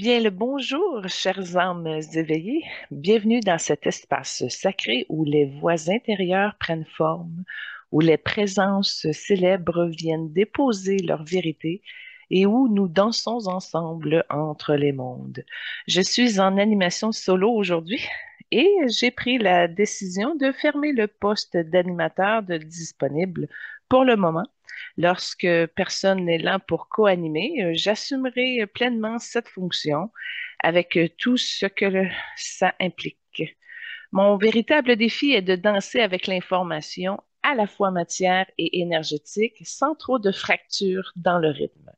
Bien le bonjour, chères âmes éveillées. Bienvenue dans cet espace sacré où les voix intérieures prennent forme, où les présences célèbres viennent déposer leur vérité et où nous dansons ensemble entre les mondes. Je suis en animation solo aujourd'hui et j'ai pris la décision de fermer le poste d'animateur de disponible pour le moment. Lorsque personne n'est là pour co-animer, j'assumerai pleinement cette fonction avec tout ce que ça implique. Mon véritable défi est de danser avec l'information à la fois matière et énergétique sans trop de fractures dans le rythme.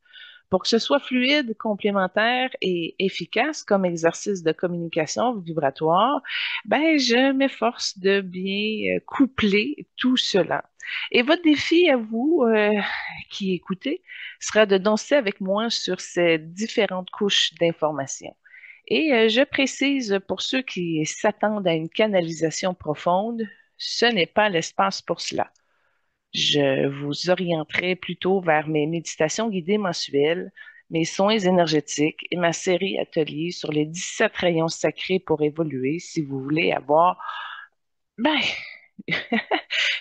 Pour que ce soit fluide, complémentaire et efficace comme exercice de communication vibratoire, je m'efforce de bien coupler tout cela. Et votre défi à vous qui écoutez sera de danser avec moi sur ces différentes couches d'informations. Et je précise pour ceux qui s'attendent à une canalisation profonde, ce n'est pas l'espace pour cela. Je vous orienterai plutôt vers mes méditations guidées mensuelles, mes soins énergétiques et ma série atelier sur les 17 rayons sacrés pour évoluer si vous voulez avoir ben,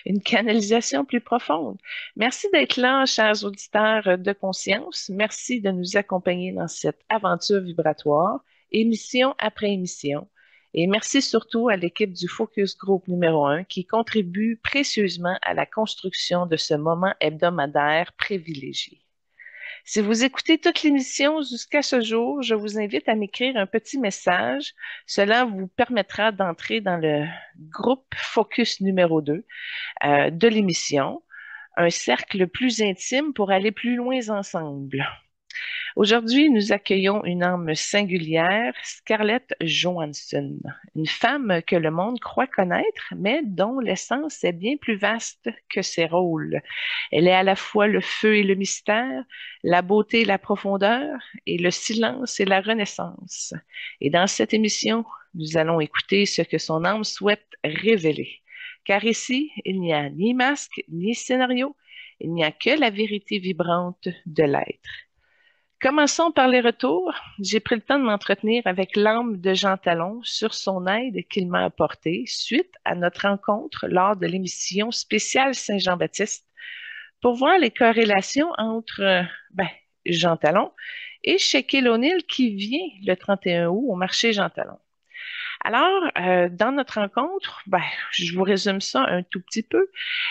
une canalisation plus profonde. Merci d'être là, chers auditeurs de conscience. Merci de nous accompagner dans cette aventure vibratoire, émission après émission. Et merci surtout à l'équipe du Focus Group numéro 1 qui contribue précieusement à la construction de ce moment hebdomadaire privilégié. Si vous écoutez toute l'émission jusqu'à ce jour, je vous invite à m'écrire un petit message. Cela vous permettra d'entrer dans le groupe Focus numéro 2 de l'émission, un cercle plus intime pour aller plus loin ensemble. Aujourd'hui, nous accueillons une âme singulière, Scarlett Johansson, une femme que le monde croit connaître, mais dont l'essence est bien plus vaste que ses rôles. Elle est à la fois le feu et le mystère, la beauté et la profondeur, et le silence et la renaissance. Et dans cette émission, nous allons écouter ce que son âme souhaite révéler. Car ici, il n'y a ni masque, ni scénario, il n'y a que la vérité vibrante de l'être. Commençons par les retours. J'ai pris le temps de m'entretenir avec l'âme de Jean Talon sur son aide qu'il m'a apportée suite à notre rencontre lors de l'émission spéciale Saint-Jean-Baptiste pour voir les corrélations entre Jean Talon et Shaquille O'Neal qui vient le 31 août au marché Jean Talon. Alors, dans notre rencontre, je vous résume ça un tout petit peu.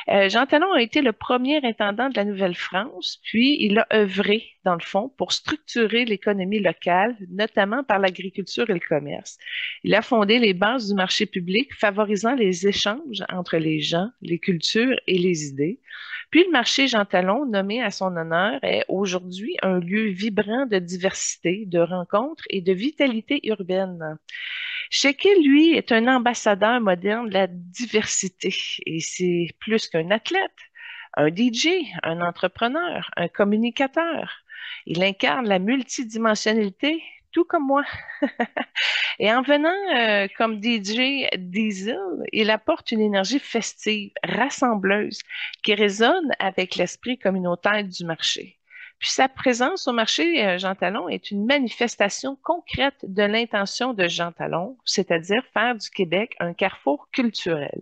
Jean Talon a été le premier intendant de la Nouvelle-France, puis il a œuvré, dans le fond, pour structurer l'économie locale, notamment par l'agriculture et le commerce. Il a fondé les bases du marché public, favorisant les échanges entre les gens, les cultures et les idées. Puis le marché Jean Talon, nommé à son honneur, est aujourd'hui un lieu vibrant de diversité, de rencontres et de vitalité urbaine. Shekel, lui, est un ambassadeur moderne de la diversité et c'est plus qu'un athlète, un DJ, un entrepreneur, un communicateur. Il incarne la multidimensionnalité, tout comme moi. Et en venant comme DJ Diesel, il apporte une énergie festive, rassembleuse, qui résonne avec l'esprit communautaire du marché. Puis sa présence au marché Jean Talon est une manifestation concrète de l'intention de Jean Talon, c'est-à-dire faire du Québec un carrefour culturel.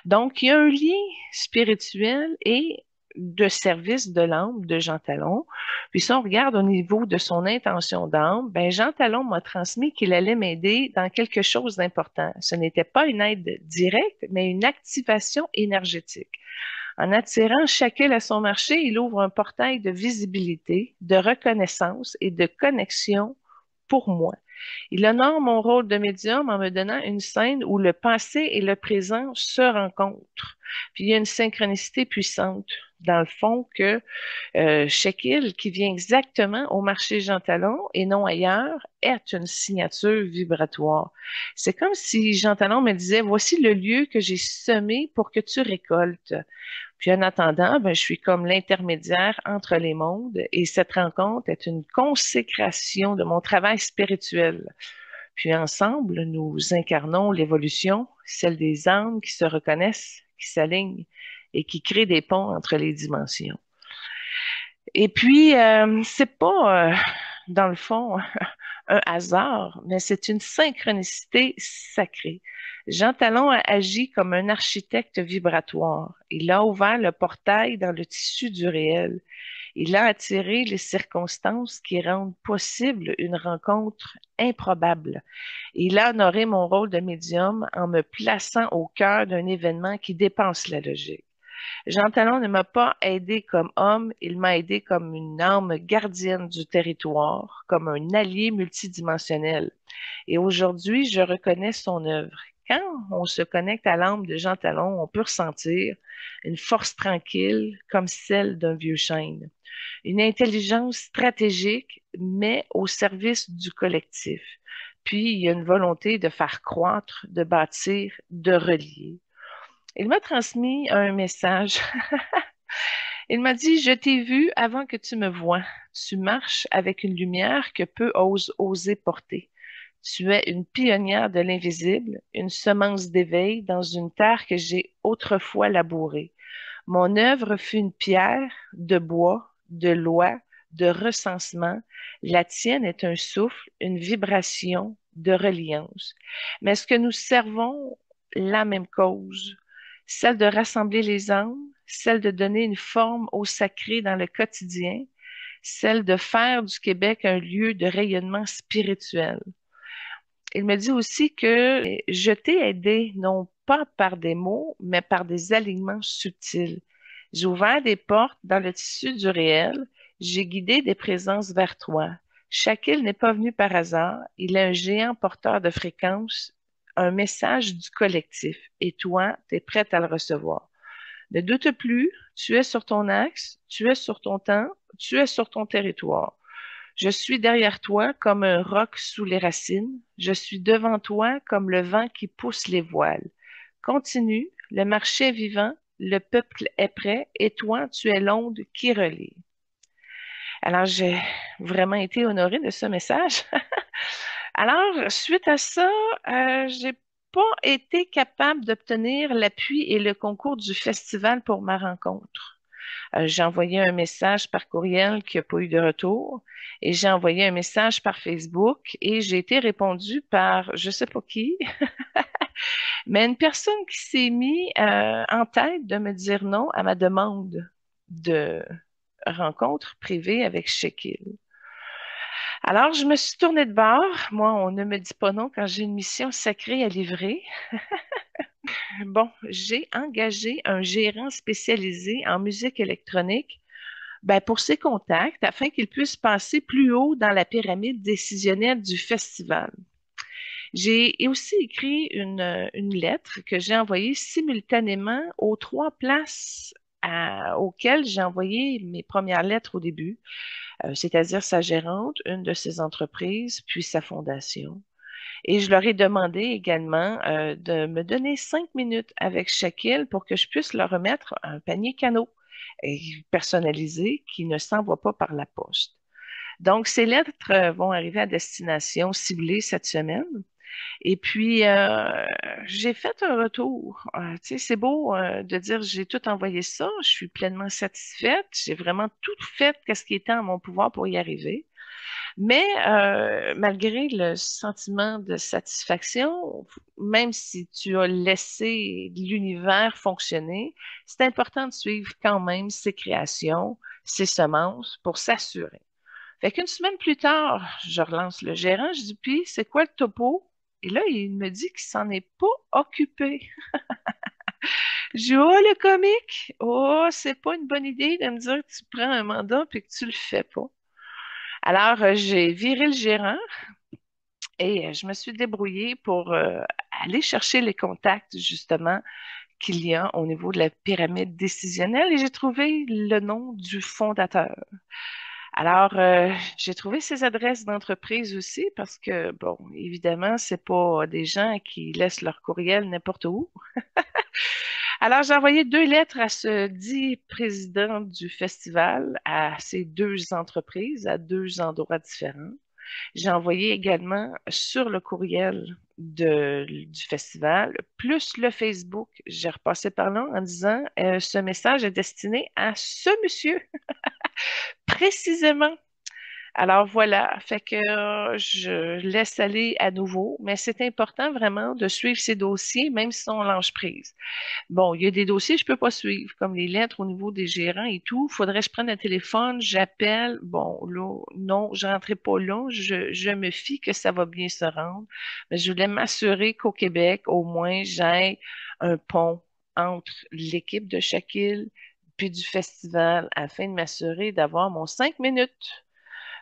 Donc, il y a un lien spirituel et de service de l'âme de Jean Talon. Puis si on regarde au niveau de son intention d'âme, Jean Talon m'a transmis qu'il allait m'aider dans quelque chose d'important. Ce n'était pas une aide directe, mais une activation énergétique. En attirant chacun à son marché, il ouvre un portail de visibilité, de reconnaissance et de connexion pour moi. Il honore mon rôle de médium en me donnant une scène où le passé et le présent se rencontrent. Puis il y a une synchronicité puissante, dans le fond, que Shaquille, qui vient exactement au marché Jean Talon et non ailleurs, est une signature vibratoire. C'est comme si Jean Talon me disait, voici le lieu que j'ai semé pour que tu récoltes. Puis en attendant, je suis comme l'intermédiaire entre les mondes et cette rencontre est une consécration de mon travail spirituel. Puis ensemble, nous incarnons l'évolution, celle des âmes qui se reconnaissent, qui s'alignent et qui créent des ponts entre les dimensions. Et puis, c'est pas, dans le fond, un hasard, mais c'est une synchronicité sacrée. Jean Talon a agi comme un architecte vibratoire. Il a ouvert le portail dans le tissu du réel. Il a attiré les circonstances qui rendent possible une rencontre improbable. Il a honoré mon rôle de médium en me plaçant au cœur d'un événement qui dépasse la logique. Jean Talon ne m'a pas aidé comme homme, il m'a aidé comme une âme gardienne du territoire, comme un allié multidimensionnel. Et aujourd'hui, je reconnais son œuvre. Quand on se connecte à l'âme de Jean Talon, on peut ressentir une force tranquille comme celle d'un vieux chêne, une intelligence stratégique, mais au service du collectif. Puis, il y a une volonté de faire croître, de bâtir, de relier. Il m'a transmis un message. Il m'a dit, je t'ai vu avant que tu me vois. Tu marches avec une lumière que peu osent oser porter. Tu es une pionnière de l'invisible, une semence d'éveil dans une terre que j'ai autrefois labourée. Mon œuvre fut une pierre de bois, de loi, de recensement. La tienne est un souffle, une vibration de reliance. Mais est-ce que nous servons la même cause, celle de rassembler les âmes, celle de donner une forme au sacré dans le quotidien, celle de faire du Québec un lieu de rayonnement spirituel? Il me dit aussi que je t'ai aidé non pas par des mots, mais par des alignements subtils. J'ai ouvert des portes dans le tissu du réel, j'ai guidé des présences vers toi. Chaque île n'est pas venu par hasard, il est un géant porteur de fréquences, un message du collectif, et toi, tu es prête à le recevoir. Ne doute plus, tu es sur ton axe, tu es sur ton temps, tu es sur ton territoire. Je suis derrière toi comme un roc sous les racines. Je suis devant toi comme le vent qui pousse les voiles. Continue, le marché est vivant, le peuple est prêt et toi, tu es l'onde qui relie. Alors, j'ai vraiment été honorée de ce message. Alors, suite à ça, j'ai pas été capable d'obtenir l'appui et le concours du festival pour ma rencontre. J'ai envoyé un message par courriel qui n'a pas eu de retour et j'ai envoyé un message par Facebook et j'ai été répondu par je sais pas qui, mais une personne qui s'est mis en tête de me dire non à ma demande de rencontre privée avec Shekil. Alors, je me suis tournée de bord. Moi, on ne me dit pas non quand j'ai une mission sacrée à livrer. Bon, j'ai engagé un gérant spécialisé en musique électronique pour ses contacts afin qu'il puisse passer plus haut dans la pyramide décisionnelle du festival. J'ai aussi écrit une lettre que j'ai envoyée simultanément aux trois places auxquelles j'ai envoyé mes premières lettres au début, c'est-à-dire sa gérante, une de ses entreprises, puis sa fondation. Et je leur ai demandé également de me donner 5 minutes avec Shaquille pour que je puisse leur remettre un panier canot personnalisé qui ne s'envoie pas par la poste. Donc, ces lettres vont arriver à destination ciblée cette semaine. Et puis, j'ai fait un retour. Tu sais, c'est beau de dire j'ai tout envoyé ça, je suis pleinement satisfaite, j'ai vraiment tout fait ce qui était en mon pouvoir pour y arriver. Mais malgré le sentiment de satisfaction, même si tu as laissé l'univers fonctionner, c'est important de suivre quand même ses créations, ses semences pour s'assurer. Fait qu'une semaine plus tard, je relance le gérant, je dis, puis, c'est quoi le topo? Et là, il me dit qu'il s'en est pas occupé. Je dis, oh, le comique! Oh, c'est pas une bonne idée de me dire que tu prends un mandat puis que tu le fais pas. Alors, j'ai viré le gérant et je me suis débrouillée pour aller chercher les contacts, justement, qu'il y a au niveau de la pyramide décisionnelle et j'ai trouvé le nom du fondateur. Alors, j'ai trouvé ses adresses d'entreprise aussi parce que, bon, évidemment, c'est pas des gens qui laissent leur courriel n'importe où. Alors, j'ai envoyé 2 lettres à ce dit président du festival, à ces 2 entreprises, à 2 endroits différents. J'ai envoyé également sur le courriel du festival, plus le Facebook. J'ai repassé par là en disant, ce message est destiné à ce monsieur, précisément. Alors voilà, fait que je laisse aller à nouveau, mais c'est important vraiment de suivre ces dossiers, même si on lâche prise. Bon, il y a des dossiers que je peux pas suivre, comme les lettres au niveau des gérants et tout. Faudrait que je prenne le téléphone, j'appelle. Bon, là, non, je rentrerai pas là. Je me fie que ça va bien se rendre. Mais je voulais m'assurer qu'au Québec, au moins, j'ai un pont entre l'équipe de chaque île puis du festival afin de m'assurer d'avoir mon 5 minutes.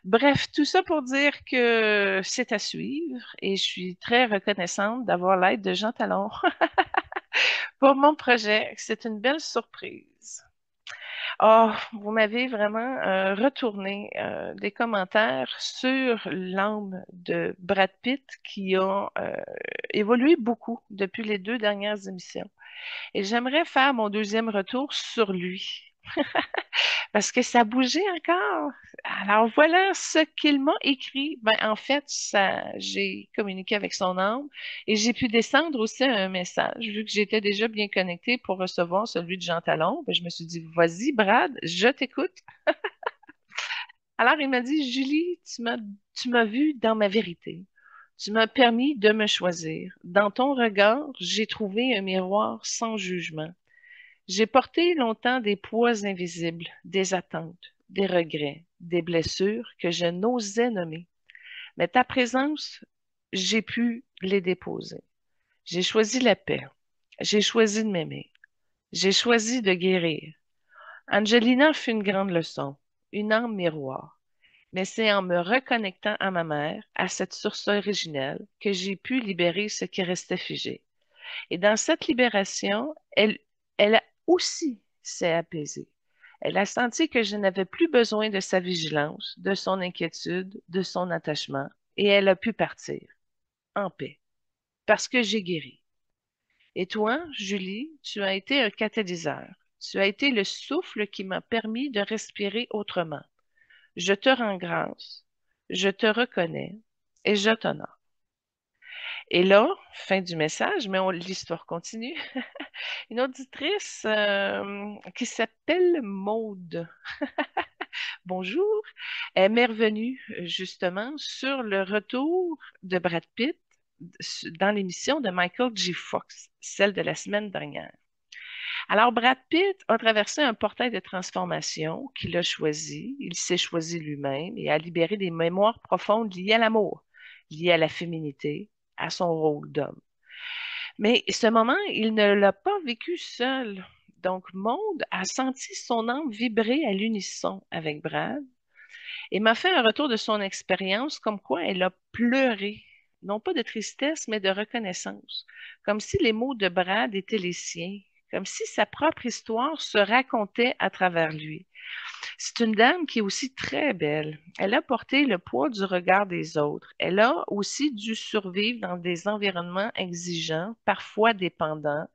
Bref, tout ça pour dire que c'est à suivre et je suis très reconnaissante d'avoir l'aide de Jean Talon pour mon projet. C'est une belle surprise. Oh, vous m'avez vraiment retourné des commentaires sur l'âme de Brad Pitt qui a évolué beaucoup depuis les 2 dernières émissions. Et j'aimerais faire mon deuxième retour sur lui. Parce que ça bougeait encore. Alors voilà ce qu'il m'a écrit. Ben, en fait, j'ai communiqué avec son âme et j'ai pu descendre aussi un message. Vu que j'étais déjà bien connectée pour recevoir celui de Jean Talon, ben, je me suis dit, vas-y, Brad, je t'écoute. Alors il m'a dit, Julie, tu m'as vu dans ma vérité. Tu m'as permis de me choisir. Dans ton regard, j'ai trouvé un miroir sans jugement. J'ai porté longtemps des poids invisibles, des attentes, des regrets, des blessures que je n'osais nommer. Mais ta présence, j'ai pu les déposer. J'ai choisi la paix. J'ai choisi de m'aimer. J'ai choisi de guérir. Angelina fut une grande leçon, une âme miroir. Mais c'est en me reconnectant à ma mère, à cette source originelle, que j'ai pu libérer ce qui restait figé. Et dans cette libération, elle aussi s'est apaisée. Elle a senti que je n'avais plus besoin de sa vigilance, de son inquiétude, de son attachement, et elle a pu partir en paix, parce que j'ai guéri. Et toi, Julie, tu as été un catalyseur. Tu as été le souffle qui m'a permis de respirer autrement. Je te rends grâce, je te reconnais et je t'honore. Et là, fin du message, mais l'histoire continue. Une auditrice qui s'appelle Maude. Bonjour. Elle m'est revenue justement sur le retour de Brad Pitt dans l'émission de Michael J. Fox, celle de la semaine dernière. Alors, Brad Pitt a traversé un portail de transformation qu'il a choisi. Il s'est choisi lui-même et a libéré des mémoires profondes liées à l'amour, liées à la féminité, à son rôle d'homme. Mais ce moment, il ne l'a pas vécu seul. Donc, Maude a senti son âme vibrer à l'unisson avec Brad et m'a fait un retour de son expérience comme quoi elle a pleuré, non pas de tristesse, mais de reconnaissance, comme si les mots de Brad étaient les siens, comme si sa propre histoire se racontait à travers lui. C'est une dame qui est aussi très belle. Elle a porté le poids du regard des autres. Elle a aussi dû survivre dans des environnements exigeants, parfois dépendants.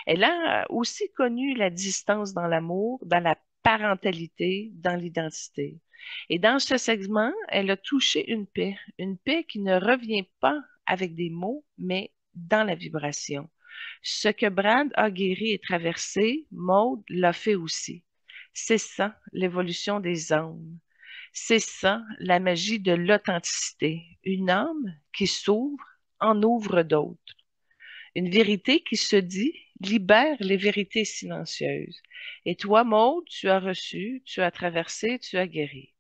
Elle a aussi connu la distance dans l'amour, dans la parentalité, dans l'identité. Et dans ce segment, elle a touché une paix qui ne revient pas avec des mots, mais dans la vibration. Ce que Brad a guéri et traversé, Maud l'a fait aussi. C'est ça, l'évolution des âmes. C'est ça, la magie de l'authenticité. Une âme qui s'ouvre en ouvre d'autres. Une vérité qui se dit libère les vérités silencieuses. Et toi, Maud, tu as reçu, tu as traversé, tu as guéri.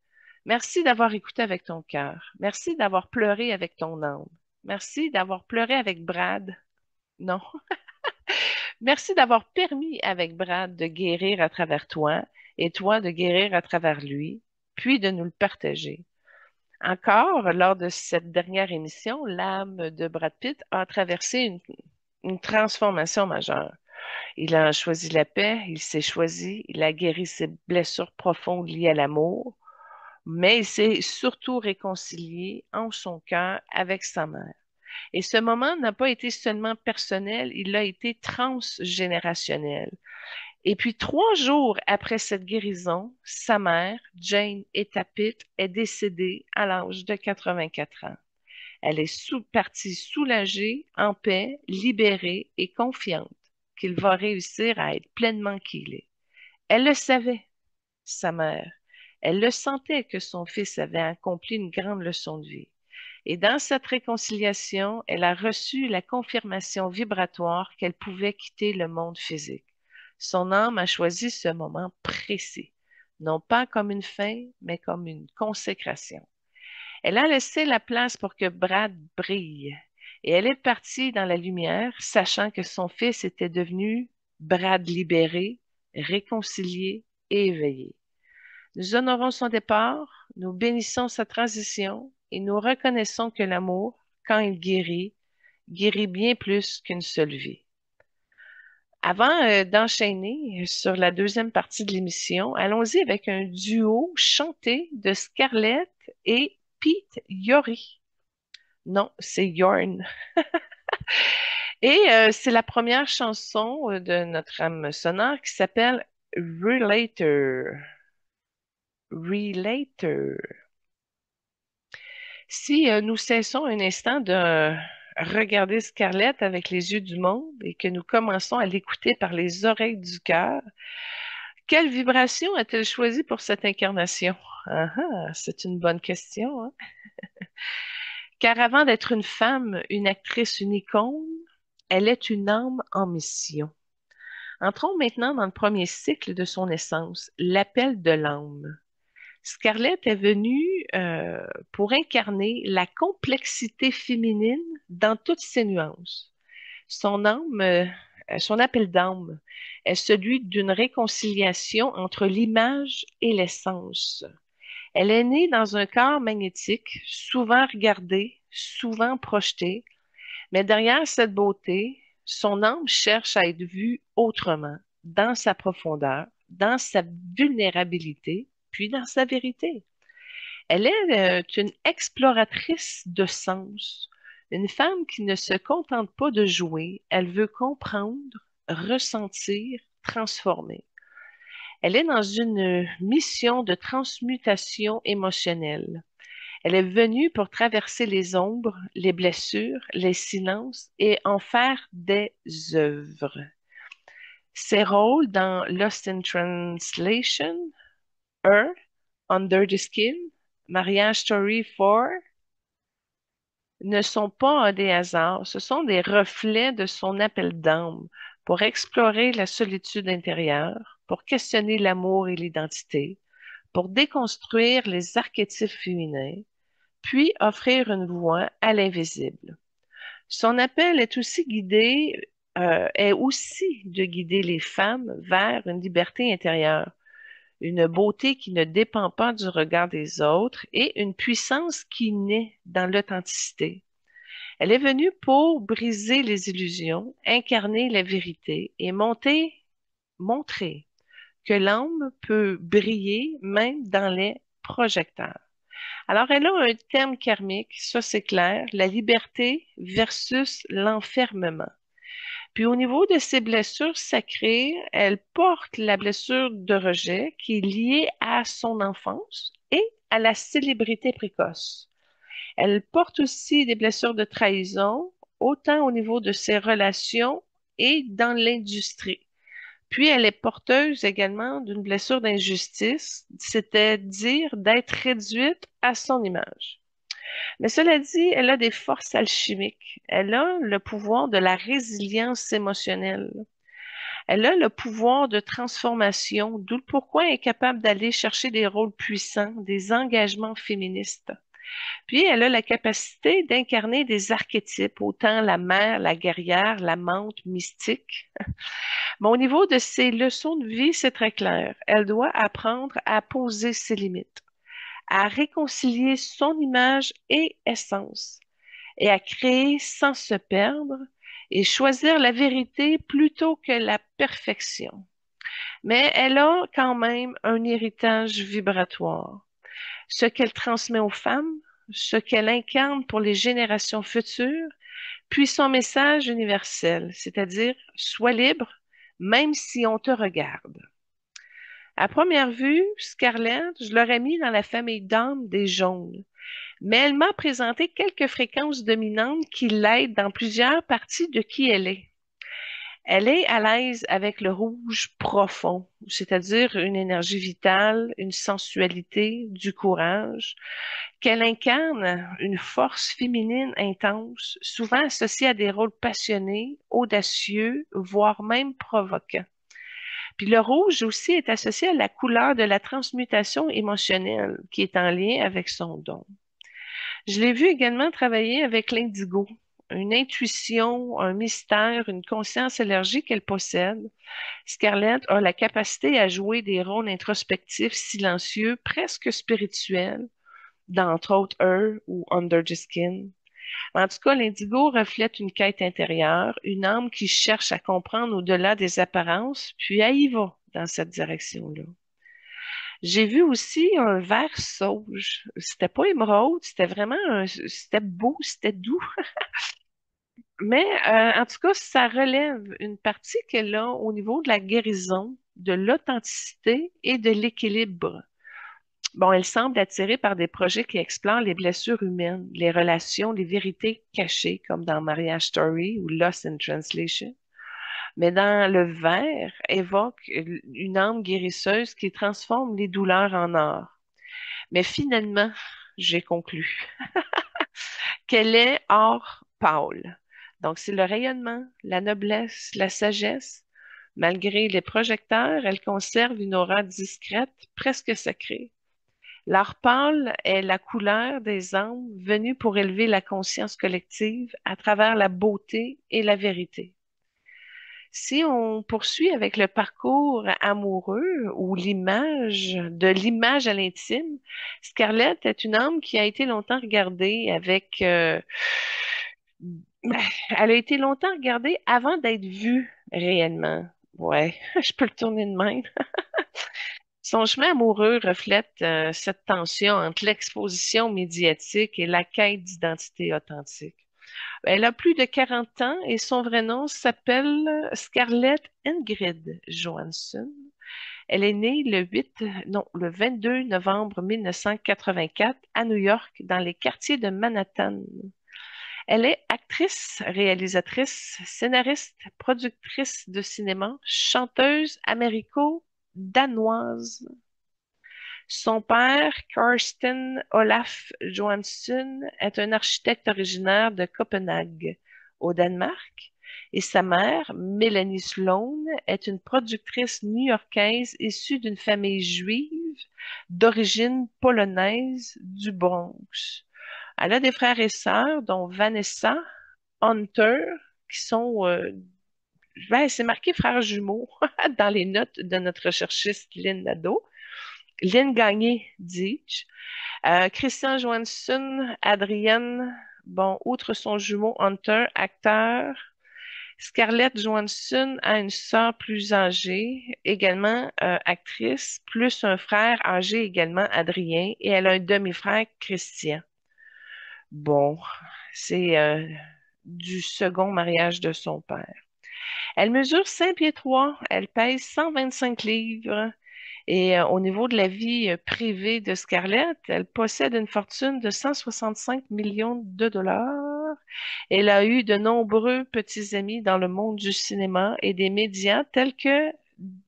Merci d'avoir écouté avec ton cœur. Merci d'avoir pleuré avec ton âme. Merci d'avoir pleuré avec Brad. Non. Merci d'avoir permis avec Brad de guérir à travers toi et toi de guérir à travers lui, puis de nous le partager. Encore, lors de cette dernière émission, l'âme de Brad Pitt a traversé une transformation majeure. Il a choisi la paix, il s'est choisi, il a guéri ses blessures profondes liées à l'amour, mais il s'est surtout réconcilié en son cœur avec sa mère. Et ce moment n'a pas été seulement personnel, il a été transgénérationnel. Et puis 3 jours après cette guérison, sa mère, Jane Etapit, est décédée à l'âge de 84 ans. Elle est partie soulagée, en paix, libérée et confiante qu'il va réussir à être pleinement qui il est. Elle le savait, sa mère. Elle le sentait que son fils avait accompli une grande leçon de vie. Et dans cette réconciliation, elle a reçu la confirmation vibratoire qu'elle pouvait quitter le monde physique. Son âme a choisi ce moment précis, non pas comme une fin, mais comme une consécration. Elle a laissé la place pour que Brad brille, et elle est partie dans la lumière, sachant que son fils était devenu Brad libéré, réconcilié et éveillé. Nous honorons son départ, nous bénissons sa transition et nous reconnaissons que l'amour, quand il guérit, guérit bien plus qu'une seule vie. Avant d'enchaîner sur la deuxième partie de l'émission, allons-y avec un duo chanté de Scarlett et Pete Yorry. Non, c'est Yorn. Et c'est la première chanson de notre âme sonore qui s'appelle Relator. Relator. Si nous cessons un instant de regarder Scarlett avec les yeux du monde et que nous commençons à l'écouter par les oreilles du cœur, quelle vibration a-t-elle choisi pour cette incarnation? Ah, ah, c'est une bonne question, hein? Car avant d'être une femme, une actrice, une icône, elle est une âme en mission. Entrons maintenant dans le premier cycle de son essence, l'appel de l'âme. Scarlett est venue pour incarner la complexité féminine dans toutes ses nuances. Son âme, son appel d'âme est celui d'une réconciliation entre l'image et l'essence. Elle est née dans un corps magnétique, souvent regardé, souvent projeté, mais derrière cette beauté, son âme cherche à être vue autrement, dans sa profondeur, dans sa vulnérabilité, puis dans sa vérité. Elle est une exploratrice de sens, une femme qui ne se contente pas de jouer, elle veut comprendre, ressentir, transformer. Elle est dans une mission de transmutation émotionnelle. Elle est venue pour traverser les ombres, les blessures, les silences et en faire des œuvres. Ses rôles dans Lost in Translation, Her, Under the Skin, Mariage Story 4 ne sont pas des hasards, ce sont des reflets de son appel d'âme pour explorer la solitude intérieure, pour questionner l'amour et l'identité, pour déconstruire les archétypes féminins, puis offrir une voix à l'invisible. Son appel est aussi de guider les femmes vers une liberté intérieure, une beauté qui ne dépend pas du regard des autres et une puissance qui naît dans l'authenticité. Elle est venue pour briser les illusions, incarner la vérité et montrer que l'âme peut briller même dans les projecteurs. Alors, elle a un thème karmique, ça c'est clair, la liberté versus l'enfermement. Puis au niveau de ses blessures sacrées, elle porte la blessure de rejet qui est liée à son enfance et à la célébrité précoce. Elle porte aussi des blessures de trahison, autant au niveau de ses relations et dans l'industrie. Puis elle est porteuse également d'une blessure d'injustice, c'est-à-dire d'être réduite à son image. Mais cela dit, elle a des forces alchimiques. Elle a le pouvoir de la résilience émotionnelle. Elle a le pouvoir de transformation, d'où le pourquoi elle est capable d'aller chercher des rôles puissants, des engagements féministes. Puis elle a la capacité d'incarner des archétypes, autant la mère, la guerrière, l'amante, mystique. Mais au niveau de ses leçons de vie, c'est très clair. Elle doit apprendre à poser ses limites, à réconcilier son image et essence, et à créer sans se perdre et choisir la vérité plutôt que la perfection. Mais elle a quand même un héritage vibratoire. Ce qu'elle transmet aux femmes, ce qu'elle incarne pour les générations futures, puis son message universel, c'est-à-dire sois libre, même si on te regarde. À première vue, Scarlett, je l'aurais mis dans la famille d'âmes des jaunes, mais elle m'a présenté quelques fréquences dominantes qui l'aident dans plusieurs parties de qui elle est. Elle est à l'aise avec le rouge profond, c'est-à-dire une énergie vitale, une sensualité, du courage, qu'elle incarne une force féminine intense, souvent associée à des rôles passionnés, audacieux, voire même provoquants. Puis le rouge aussi est associé à la couleur de la transmutation émotionnelle, qui est en lien avec son don. Je l'ai vu également travailler avec l'indigo, une intuition, un mystère, une conscience élargie qu'elle possède. Scarlett a la capacité à jouer des rôles introspectifs, silencieux, presque spirituels, dans entre autres Her ou Under the Skin. En tout cas, l'indigo reflète une quête intérieure, une âme qui cherche à comprendre au-delà des apparences, puis elle y va dans cette direction-là. J'ai vu aussi un vert sauge. C'était pas émeraude, c'était beau, c'était doux. Mais en tout cas, ça relève une partie qu'elle a au niveau de la guérison, de l'authenticité et de l'équilibre. Bon, elle semble attirée par des projets qui explorent les blessures humaines, les relations, les vérités cachées, comme dans Marriage Story ou Lost in Translation. Mais dans le vert, évoque une âme guérisseuse qui transforme les douleurs en or. Mais finalement, j'ai conclu qu'elle est or pâle. Donc, c'est le rayonnement, la noblesse, la sagesse. Malgré les projecteurs, elle conserve une aura discrète, presque sacrée. L'or pâle est la couleur des âmes venues pour élever la conscience collective à travers la beauté et la vérité. Si on poursuit avec le parcours amoureux ou l'image à l'intime, Scarlett est une âme qui a été longtemps regardée elle a été longtemps regardée avant d'être vue réellement. Ouais, je peux le tourner de même. Son chemin amoureux reflète cette tension entre l'exposition médiatique et la quête d'identité authentique. Elle a plus de 40 ans et son vrai nom s'appelle Scarlett Ingrid Johansson. Elle est née le 22 novembre 1984 à New York, dans les quartiers de Manhattan. Elle est actrice, réalisatrice, scénariste, productrice de cinéma, chanteuse américo-danoise. Son père, Karsten Olaf Johansson, est un architecte originaire de Copenhague, au Danemark, et sa mère, Mélanie Sloan, est une productrice new-yorkaise issue d'une famille juive d'origine polonaise du Bronx. Elle a des frères et sœurs, dont Vanessa, Hunter, qui sont, c'est marqué frères jumeaux dans les notes de notre recherchiste Lynn Nadeau. Lynn Gagné, dis-je. Christian Johansson, Adrienne, bon, outre son jumeau Hunter, acteur. Scarlett Johansson a une sœur plus âgée, également actrice, plus un frère âgé également, Adrien, et elle a un demi-frère, Christian. Bon, c'est du second mariage de son père. Elle mesure 5 pieds 3, elle pèse 125 livres. Et au niveau de la vie privée de Scarlett, elle possède une fortune de 165 millions de dollars. Elle a eu de nombreux petits amis dans le monde du cinéma et des médias tels que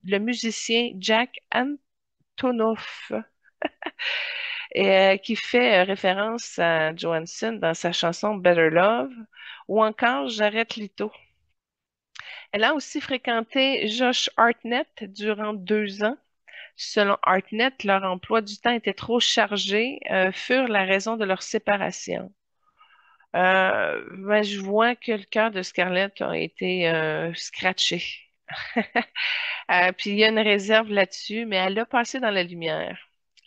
le musicien Jack Antonoff, qui fait référence à Johansson dans sa chanson Better Love, ou encore Jared Leto. Elle a aussi fréquenté Josh Hartnett durant 2 ans. Selon Hartnett, leur emploi du temps était trop chargé, furent la raison de leur séparation. Je vois que le cœur de Scarlett a été scratché. Puis il y a une réserve là-dessus, mais elle a passé dans la lumière.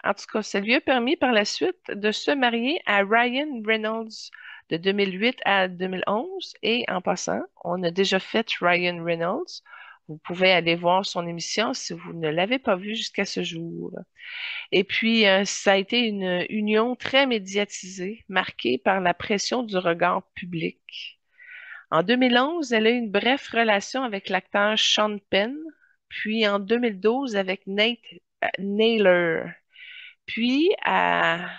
En tout cas, ça lui a permis par la suite de se marier à Ryan Reynolds de 2008 à 2011. Et en passant, on a déjà fait Ryan Reynolds. Vous pouvez aller voir son émission si vous ne l'avez pas vue jusqu'à ce jour. Et puis, ça a été une union très médiatisée, marquée par la pression du regard public. En 2011, elle a eu une brève relation avec l'acteur Sean Penn, puis en 2012 avec Nate Naylor, puis à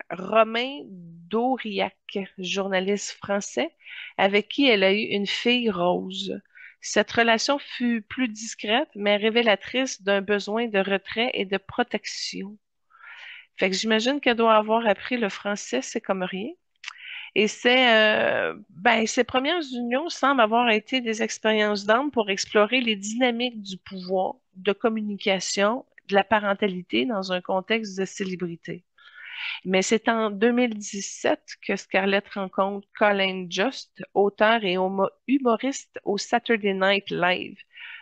Romain Dauriac, journaliste français, avec qui elle a eu une fille Rose. Cette relation fut plus discrète, mais révélatrice d'un besoin de retrait et de protection. Fait que j'imagine qu'elle doit avoir appris le français, c'est comme rien. Et ses premières unions semblent avoir été des expériences d'âme pour explorer les dynamiques du pouvoir, de communication, de la parentalité dans un contexte de célébrité. Mais c'est en 2017 que Scarlett rencontre Colin Jost, auteur et humoriste au Saturday Night Live.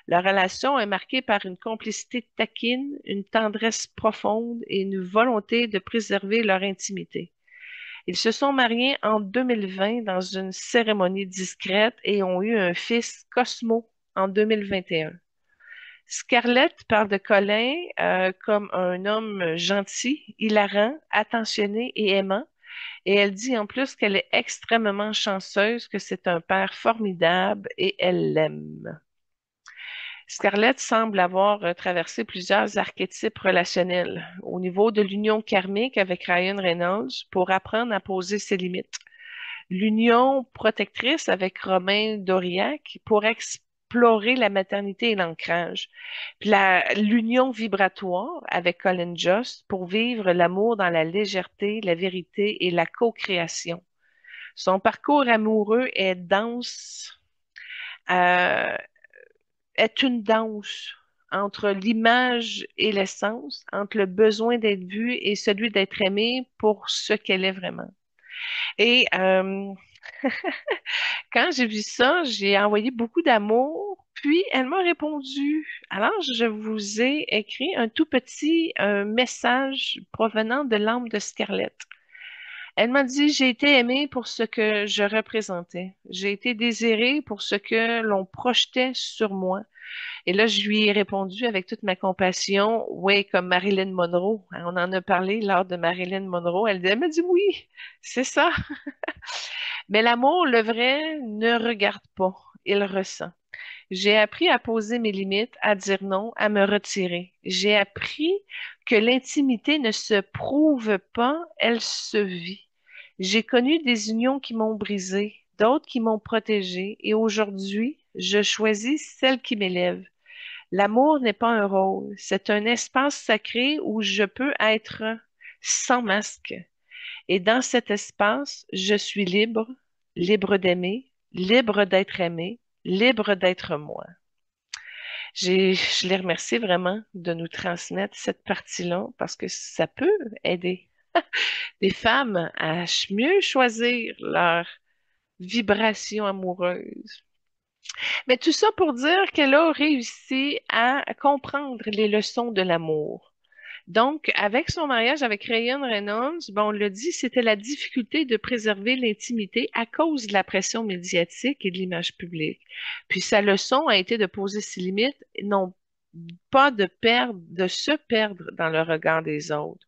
Leur relation est marquée par une complicité taquine, une tendresse profonde et une volonté de préserver leur intimité. Ils se sont mariés en 2020 dans une cérémonie discrète et ont eu un fils, Cosmo, en 2021. Scarlett parle de Colin comme un homme gentil, hilarant, attentionné et aimant, et elle dit en plus qu'elle est extrêmement chanceuse, que c'est un père formidable et elle l'aime. Scarlett semble avoir traversé plusieurs archétypes relationnels au niveau de l'union karmique avec Ryan Reynolds pour apprendre à poser ses limites. L'union protectrice avec Romain Doriac pour explorer la maternité et l'ancrage. Puis l'union vibratoire avec Colin Jost pour vivre l'amour dans la légèreté, la vérité et la co-création. Son parcours amoureux euh, est une danse entre l'image et l'essence, entre le besoin d'être vu et celui d'être aimé pour ce qu'elle est vraiment. Et quand j'ai vu ça, j'ai envoyé beaucoup d'amour, puis elle m'a répondu. Alors, je vous ai écrit un tout petit message provenant de l'âme de Scarlett. Elle m'a dit, j'ai été aimée pour ce que je représentais. J'ai été désirée pour ce que l'on projetait sur moi. Et là, je lui ai répondu avec toute ma compassion, oui, comme Marilyn Monroe. On en a parlé lors de Marilyn Monroe. Elle m'a dit oui, c'est ça. Mais l'amour, le vrai, ne regarde pas, il ressent. J'ai appris à poser mes limites, à dire non, à me retirer. J'ai appris que l'intimité ne se prouve pas, elle se vit. J'ai connu des unions qui m'ont brisé, d'autres qui m'ont protégée, et aujourd'hui, je choisis celle qui m'élève. L'amour n'est pas un rôle, c'est un espace sacré où je peux être sans masque. Et dans cet espace, je suis libre, libre d'aimer, libre d'être aimé, libre d'être moi. Je les remercie vraiment de nous transmettre cette partie-là parce que ça peut aider les femmes à mieux choisir leur vibration amoureuse. Mais tout ça pour dire qu'elle a réussi à comprendre les leçons de l'amour. Donc, avec son mariage avec Ryan Reynolds, bon, on l'a dit, c'était la difficulté de préserver l'intimité à cause de la pression médiatique et de l'image publique. Puis sa leçon a été de poser ses limites, non pas de se perdre dans le regard des autres.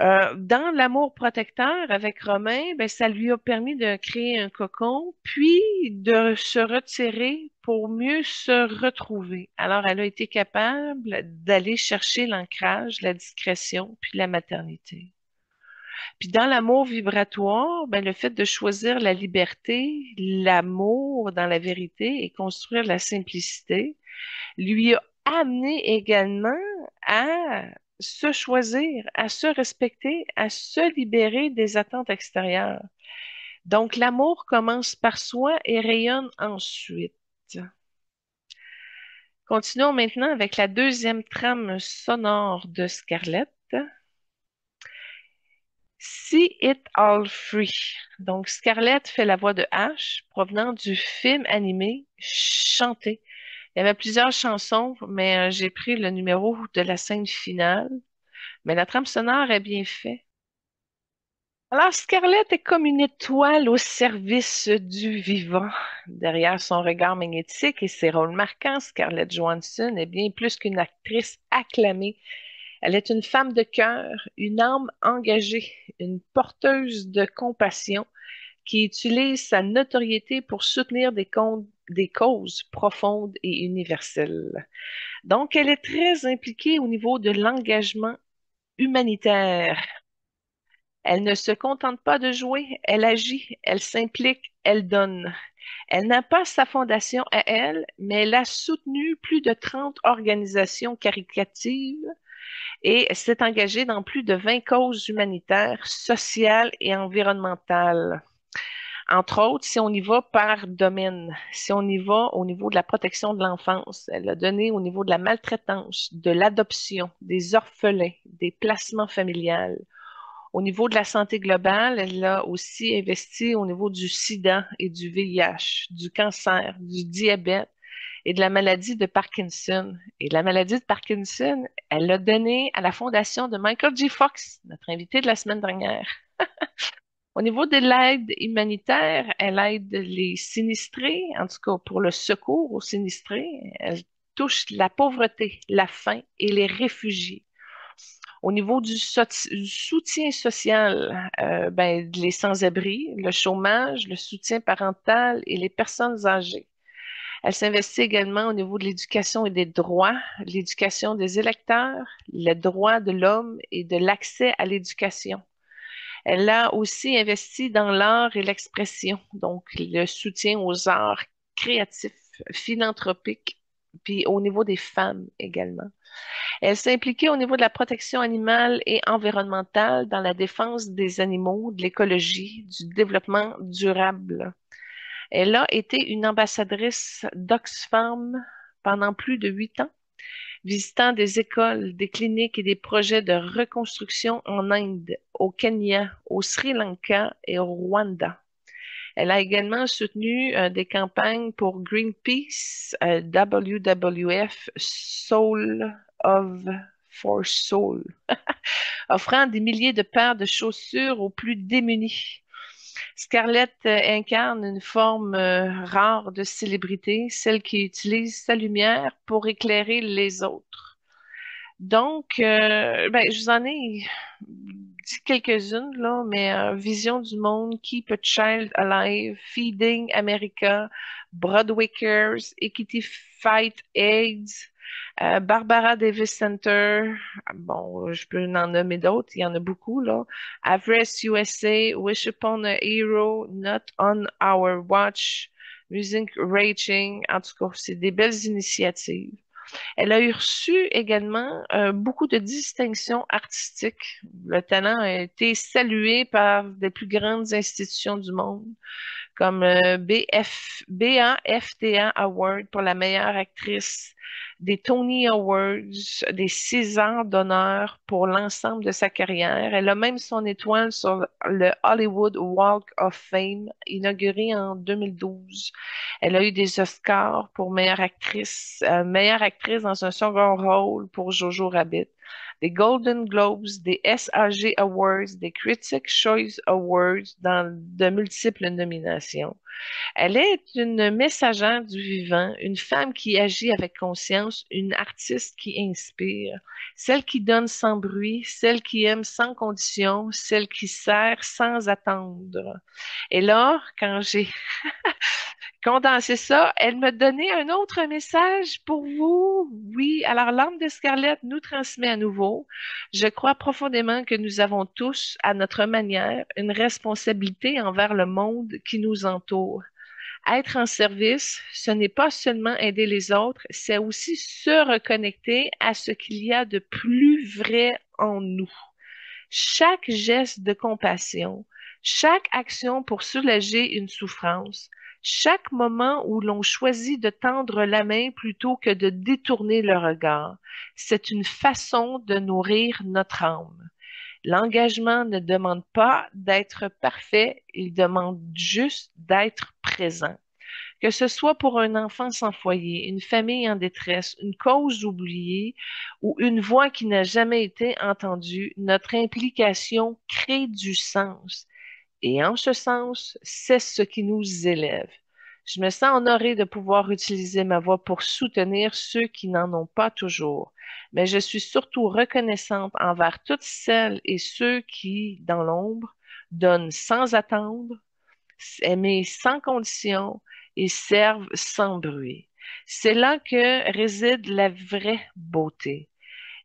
Dans l'amour protecteur avec Romain, ben, ça lui a permis de créer un cocon, puis de se retirer pour mieux se retrouver. Alors, elle a été capable d'aller chercher l'ancrage, la discrétion, puis la maternité. Puis dans l'amour vibratoire, ben, le fait de choisir la liberté, l'amour dans la vérité et construire la simplicité, lui a amené également à se choisir, à se respecter, à se libérer des attentes extérieures. Donc, l'amour commence par soi et rayonne ensuite. Continuons maintenant avec la deuxième trame sonore de Scarlett. See It All Free. Donc, Scarlett fait la voix de Ash, provenant du film animé Chanté. Il y avait plusieurs chansons, mais j'ai pris le numéro de la scène finale. Mais la trame sonore est bien faite. Alors, Scarlett est comme une étoile au service du vivant. Derrière son regard magnétique et ses rôles marquants, Scarlett Johansson est bien plus qu'une actrice acclamée. Elle est une femme de cœur, une âme engagée, une porteuse de compassion qui utilise sa notoriété pour soutenir des causes profondes et universelles. Donc, elle est très impliquée au niveau de l'engagement humanitaire. Elle ne se contente pas de jouer, elle agit, elle s'implique, elle donne. Elle n'a pas sa fondation à elle, mais elle a soutenu plus de 30 organisations caritatives et s'est engagée dans plus de 20 causes humanitaires, sociales et environnementales. Entre autres, si on y va par domaine, si on y va au niveau de la protection de l'enfance, elle a donné au niveau de la maltraitance, de l'adoption, des orphelins, des placements familiales. Au niveau de la santé globale, elle a aussi investi au niveau du sida et du VIH, du cancer, du diabète et de la maladie de Parkinson. Et la maladie de Parkinson, elle l'a donnée à la fondation de Michael J. Fox, notre invité de la semaine dernière. Au niveau de l'aide humanitaire, elle aide les sinistrés, en tout cas pour le secours aux sinistrés. Elle touche la pauvreté, la faim et les réfugiés. Au niveau du soutien social, ben, les sans-abri, le chômage, le soutien parental et les personnes âgées. Elle s'investit également au niveau de l'éducation et des droits, l'éducation des électeurs, les droits de l'homme et de l'accès à l'éducation. Elle a aussi investi dans l'art et l'expression, donc le soutien aux arts créatifs, philanthropiques, puis au niveau des femmes également. Elle s'est impliquée au niveau de la protection animale et environnementale dans la défense des animaux, de l'écologie, du développement durable. Elle a été une ambassadrice d'Oxfam pendant plus de 8 ans, visitant des écoles, des cliniques et des projets de reconstruction en Inde, au Kenya, au Sri Lanka et au Rwanda. Elle a également soutenu des campagnes pour Greenpeace, WWF, Soul of for Soul, offrant des milliers de paires de chaussures aux plus démunis. Scarlett incarne une forme rare de célébrité, celle qui utilise sa lumière pour éclairer les autres. Donc, ben, je vous en ai dit quelques-unes, là, mais Vision du monde, Keep a Child Alive, Feeding America, Broadwakers, Equity Fight AIDS, Barbara Davis Center, bon, je peux en nommer d'autres, il y en a beaucoup, là. Avres USA, Wish Upon a Hero, Not on Our Watch, Music Raging, en tout cas, c'est des belles initiatives. Elle a eu reçu également beaucoup de distinctions artistiques. Le talent a été salué par des plus grandes institutions du monde, comme BAFTA Award pour la meilleure actrice, des Tony Awards, des Césars d'honneur pour l'ensemble de sa carrière. Elle a même son étoile sur le Hollywood Walk of Fame, inauguré en 2012. Elle a eu des Oscars pour meilleure actrice dans un second rôle pour Jojo Rabbit, des Golden Globes, des SAG Awards, des Critics' Choice Awards dans de multiples nominations. Elle est une messagère du vivant, une femme qui agit avec conscience, une artiste qui inspire, celle qui donne sans bruit, celle qui aime sans condition, celle qui sert sans attendre. Et là, quand j'ai condenser ça, elle me donnait un autre message pour vous. Oui, alors l'âme de Scarlett nous transmet à nouveau. Je crois profondément que nous avons tous, à notre manière, une responsabilité envers le monde qui nous entoure. Être en service, ce n'est pas seulement aider les autres, c'est aussi se reconnecter à ce qu'il y a de plus vrai en nous. Chaque geste de compassion, chaque action pour soulager une souffrance, chaque moment où l'on choisit de tendre la main plutôt que de détourner le regard, c'est une façon de nourrir notre âme. L'engagement ne demande pas d'être parfait, il demande juste d'être présent. Que ce soit pour un enfant sans foyer, une famille en détresse, une cause oubliée ou une voix qui n'a jamais été entendue, notre implication crée du sens. Et en ce sens, c'est ce qui nous élève. Je me sens honorée de pouvoir utiliser ma voix pour soutenir ceux qui n'en ont pas toujours. Mais je suis surtout reconnaissante envers toutes celles et ceux qui, dans l'ombre, donnent sans attendre, aimer sans condition et servent sans bruit. C'est là que réside la vraie beauté.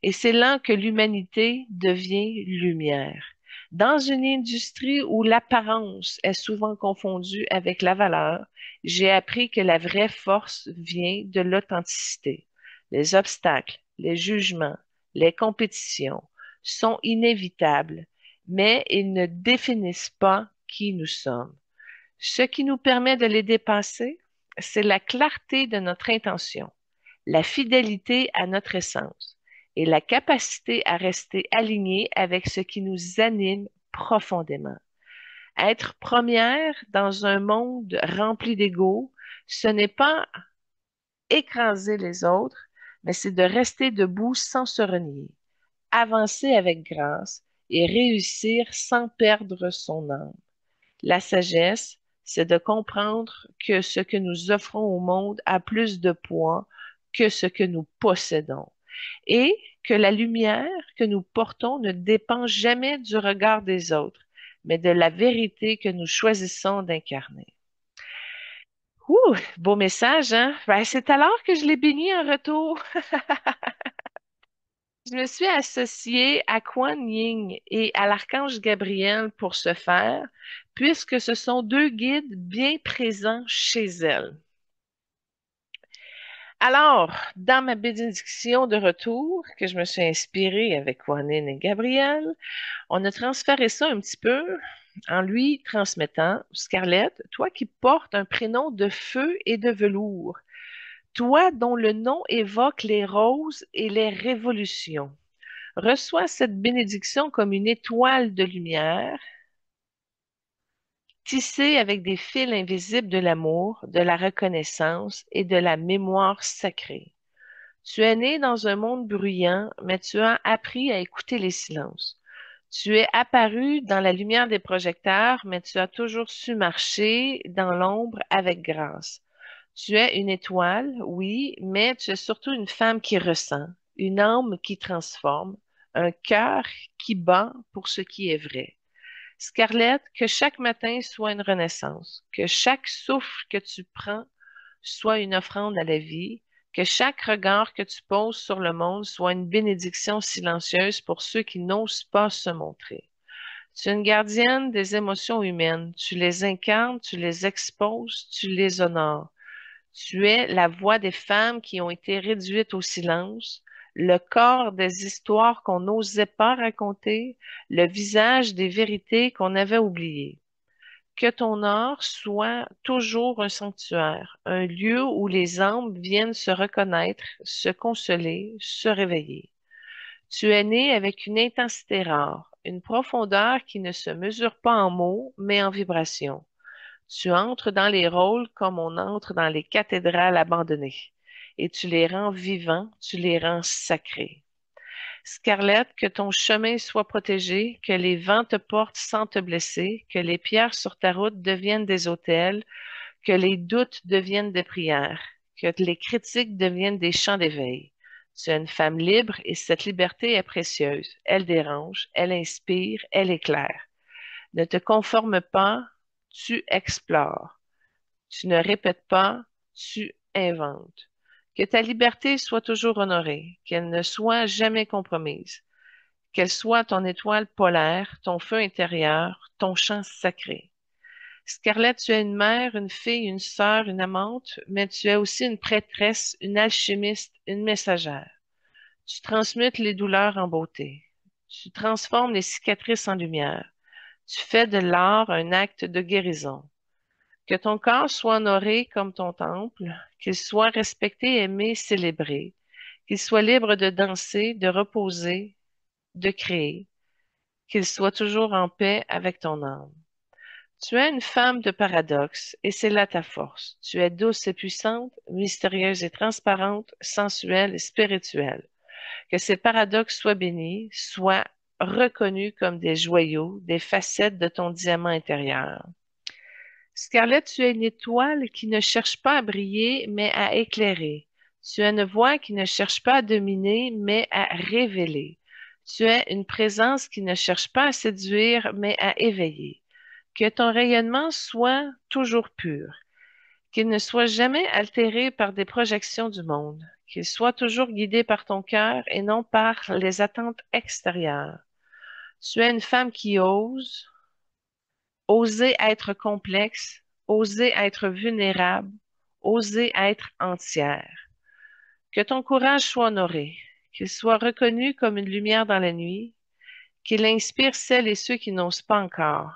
Et c'est là que l'humanité devient lumière. Dans une industrie où l'apparence est souvent confondue avec la valeur, j'ai appris que la vraie force vient de l'authenticité. Les obstacles, les jugements, les compétitions sont inévitables, mais ils ne définissent pas qui nous sommes. Ce qui nous permet de les dépasser, c'est la clarté de notre intention, la fidélité à notre essence et la capacité à rester aligné avec ce qui nous anime profondément. Être première dans un monde rempli d'ego, ce n'est pas écraser les autres, mais c'est de rester debout sans se renier, avancer avec grâce et réussir sans perdre son âme. La sagesse, c'est de comprendre que ce que nous offrons au monde a plus de poids que ce que nous possédons et que la lumière que nous portons ne dépend jamais du regard des autres, mais de la vérité que nous choisissons d'incarner. Ouh, beau message, hein? Ben, c'est alors que je l'ai béni en retour. Je me suis associée à Kuan Yin et à l'archange Gabriel pour ce faire, puisque ce sont deux guides bien présents chez elle. Alors, dans ma bénédiction de retour, que je me suis inspirée avec Kuan Yin et Gabriel, on a transféré ça un petit peu en lui transmettant, Scarlett, toi qui portes un prénom de feu et de velours, toi dont le nom évoque les roses et les révolutions. Reçois cette bénédiction comme une étoile de lumière, tissée avec des fils invisibles de l'amour, de la reconnaissance et de la mémoire sacrée. Tu es né dans un monde bruyant, mais tu as appris à écouter les silences. Tu es apparu dans la lumière des projecteurs, mais tu as toujours su marcher dans l'ombre avec grâce. Tu es une étoile, oui, mais tu es surtout une femme qui ressent, une âme qui transforme, un cœur qui bat pour ce qui est vrai. Scarlett, que chaque matin soit une renaissance, que chaque souffle que tu prends soit une offrande à la vie, que chaque regard que tu poses sur le monde soit une bénédiction silencieuse pour ceux qui n'osent pas se montrer. Tu es une gardienne des émotions humaines. Tu les incarnes, tu les exposes, tu les honores. Tu es la voix des femmes qui ont été réduites au silence, le corps des histoires qu'on n'osait pas raconter, le visage des vérités qu'on avait oubliées. Que ton art soit toujours un sanctuaire, un lieu où les âmes viennent se reconnaître, se consoler, se réveiller. Tu es né avec une intensité rare, une profondeur qui ne se mesure pas en mots, mais en vibrations. Tu entres dans les rôles comme on entre dans les cathédrales abandonnées, et tu les rends vivants, tu les rends sacrés. Scarlett, que ton chemin soit protégé, que les vents te portent sans te blesser, que les pierres sur ta route deviennent des autels, que les doutes deviennent des prières, que les critiques deviennent des chants d'éveil. Tu es une femme libre et cette liberté est précieuse. Elle dérange, elle inspire, elle éclaire. Ne te conforme pas, tu explores. Tu ne répètes pas, tu inventes. Que ta liberté soit toujours honorée, qu'elle ne soit jamais compromise, qu'elle soit ton étoile polaire, ton feu intérieur, ton chant sacré. Scarlett, tu es une mère, une fille, une sœur, une amante, mais tu es aussi une prêtresse, une alchimiste, une messagère. Tu transmutes les douleurs en beauté. Tu transformes les cicatrices en lumière. Tu fais de l'art un acte de guérison. Que ton corps soit honoré comme ton temple, qu'il soit respecté, aimé, célébré, qu'il soit libre de danser, de reposer, de créer, qu'il soit toujours en paix avec ton âme. Tu es une femme de paradoxe, et c'est là ta force. Tu es douce et puissante, mystérieuse et transparente, sensuelle et spirituelle. Que ces paradoxes soient bénis, soient reconnus comme des joyaux, des facettes de ton diamant intérieur. Scarlett, tu es une étoile qui ne cherche pas à briller, mais à éclairer. Tu es une voix qui ne cherche pas à dominer, mais à révéler. Tu es une présence qui ne cherche pas à séduire, mais à éveiller. Que ton rayonnement soit toujours pur, qu'il ne soit jamais altéré par des projections du monde, qu'il soit toujours guidé par ton cœur et non par les attentes extérieures. Tu es une femme qui ose, oser être complexe, oser être vulnérable, oser être entière. Que ton courage soit honoré, qu'il soit reconnu comme une lumière dans la nuit, qu'il inspire celles et ceux qui n'osent pas encore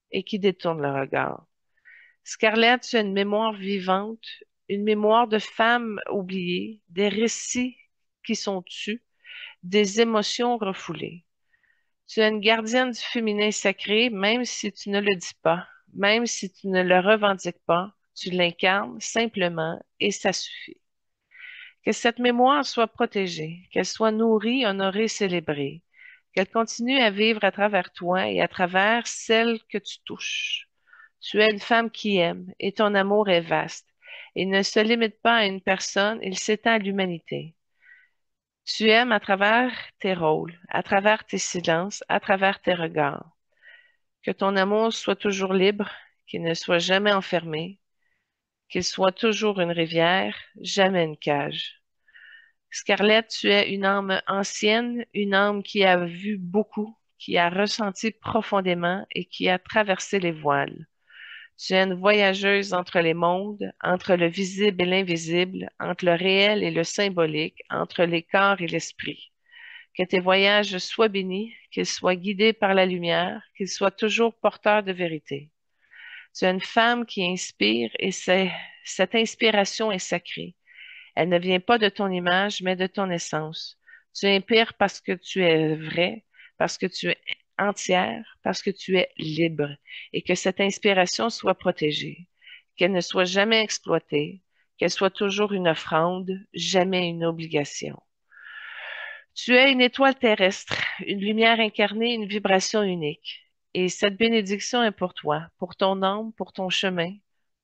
et qui détournent le regard. Scarlett, tu as une mémoire vivante, une mémoire de femme oubliée, des récits qui sont tus, des émotions refoulées. Tu es une gardienne du féminin sacré, même si tu ne le dis pas, même si tu ne le revendiques pas, tu l'incarnes simplement et ça suffit. Que cette mémoire soit protégée, qu'elle soit nourrie, honorée, célébrée, qu'elle continue à vivre à travers toi et à travers celle que tu touches. Tu es une femme qui aime et ton amour est vaste. Il ne se limite pas à une personne, il s'étend à l'humanité. Tu aimes à travers tes rôles, à travers tes silences, à travers tes regards. Que ton amour soit toujours libre, qu'il ne soit jamais enfermé, qu'il soit toujours une rivière, jamais une cage. Scarlett, tu es une âme ancienne, une âme qui a vu beaucoup, qui a ressenti profondément et qui a traversé les voiles. Tu es une voyageuse entre les mondes, entre le visible et l'invisible, entre le réel et le symbolique, entre les corps et l'esprit. Que tes voyages soient bénis, qu'ils soient guidés par la lumière, qu'ils soient toujours porteurs de vérité. Tu es une femme qui inspire et cette inspiration est sacrée. Elle ne vient pas de ton image, mais de ton essence. Tu inspires parce que tu es vrai, parce que tu es entière, parce que tu es libre, et que cette inspiration soit protégée, qu'elle ne soit jamais exploitée, qu'elle soit toujours une offrande, jamais une obligation. Tu es une étoile terrestre, une lumière incarnée, une vibration unique. Et cette bénédiction est pour toi, pour ton âme, pour ton chemin,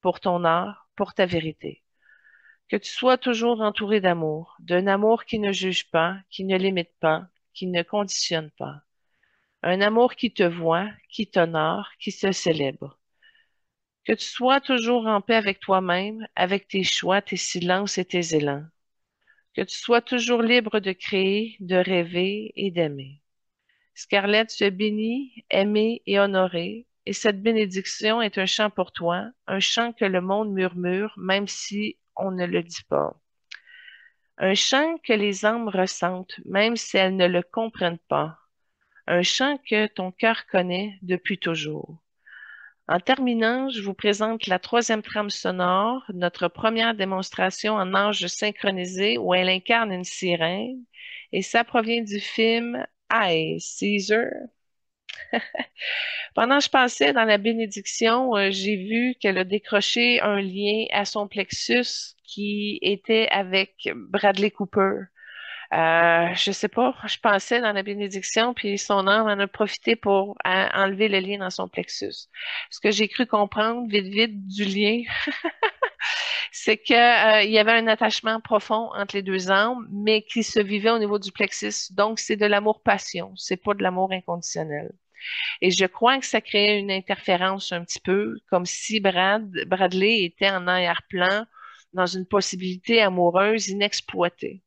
pour ton art, pour ta vérité. Que tu sois toujours entouré d'amour, d'un amour qui ne juge pas, qui ne limite pas, qui ne conditionne pas. Un amour qui te voit, qui t'honore, qui se célèbre. Que tu sois toujours en paix avec toi-même, avec tes choix, tes silences et tes élans. Que tu sois toujours libre de créer, de rêver et d'aimer. Scarlett, tu es bénie, aimée et honorée, et cette bénédiction est un chant pour toi, un chant que le monde murmure, même si on ne le dit pas. Un chant que les âmes ressentent, même si elles ne le comprennent pas. Un chant que ton cœur connaît depuis toujours. En terminant, je vous présente la troisième trame sonore, notre première démonstration en âge synchronisé où elle incarne une sirène, et ça provient du film I, Caesar. Pendant que je passais dans la bénédiction, j'ai vu qu'elle a décroché un lien à son plexus qui était avec Bradley Cooper. Je sais pas, je pensais dans la bénédiction, puis son âme en a profité pour enlever le lien dans son plexus. Ce que j'ai cru comprendre vite vite du lien, c'est que il y avait un attachement profond entre les deux âmes, mais qui se vivait au niveau du plexus. Donc, c'est de l'amour-passion, c'est pas de l'amour inconditionnel. Et je crois que ça créait une interférence un petit peu, comme si Bradley était en arrière-plan dans une possibilité amoureuse inexploitée.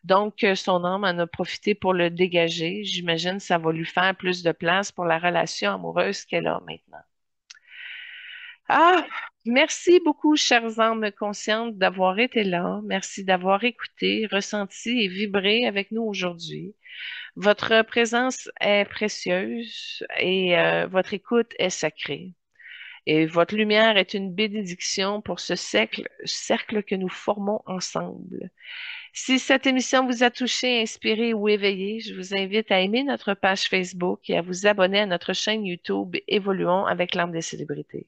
Donc, son âme en a profité pour le dégager. J'imagine que ça va lui faire plus de place pour la relation amoureuse qu'elle a maintenant. Ah, merci beaucoup, chères âmes conscientes, d'avoir été là. Merci d'avoir écouté, ressenti et vibré avec nous aujourd'hui. Votre présence est précieuse et votre écoute est sacrée. Et votre lumière est une bénédiction pour ce cercle que nous formons ensemble. Si cette émission vous a touché, inspiré ou éveillé, je vous invite à aimer notre page Facebook et à vous abonner à notre chaîne YouTube Évoluons avec l'âme des célébrités.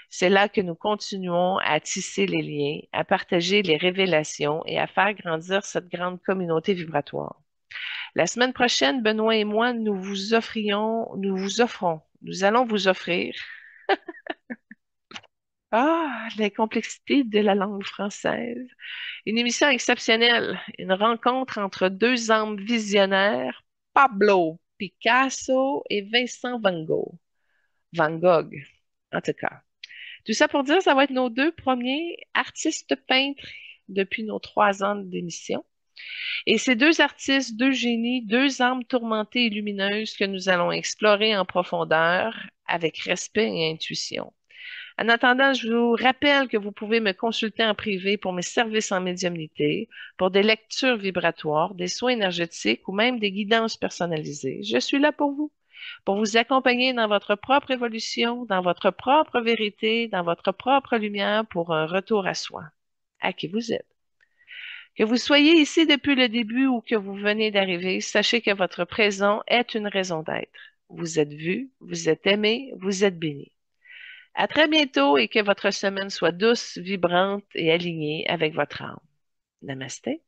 C'est là que nous continuons à tisser les liens, à partager les révélations et à faire grandir cette grande communauté vibratoire. La semaine prochaine, Benoît et moi, nous allons vous offrir la complexité de la langue française. Une émission exceptionnelle, une rencontre entre deux âmes visionnaires, Pablo Picasso et Vincent Van Gogh. Van Gogh, en tout cas. Tout ça pour dire, ça va être nos deux premiers artistes peintres depuis nos 3 ans d'émission. Et ces deux artistes, deux génies, deux âmes tourmentées et lumineuses que nous allons explorer en profondeur avec respect et intuition. En attendant, je vous rappelle que vous pouvez me consulter en privé pour mes services en médiumnité, pour des lectures vibratoires, des soins énergétiques ou même des guidances personnalisées. Je suis là pour vous accompagner dans votre propre évolution, dans votre propre vérité, dans votre propre lumière pour un retour à soi, à qui vous êtes. Que vous soyez ici depuis le début ou que vous venez d'arriver, sachez que votre présent est une raison d'être. Vous êtes vu, vous êtes aimé, vous êtes béni. À très bientôt et que votre semaine soit douce, vibrante et alignée avec votre âme. Namasté.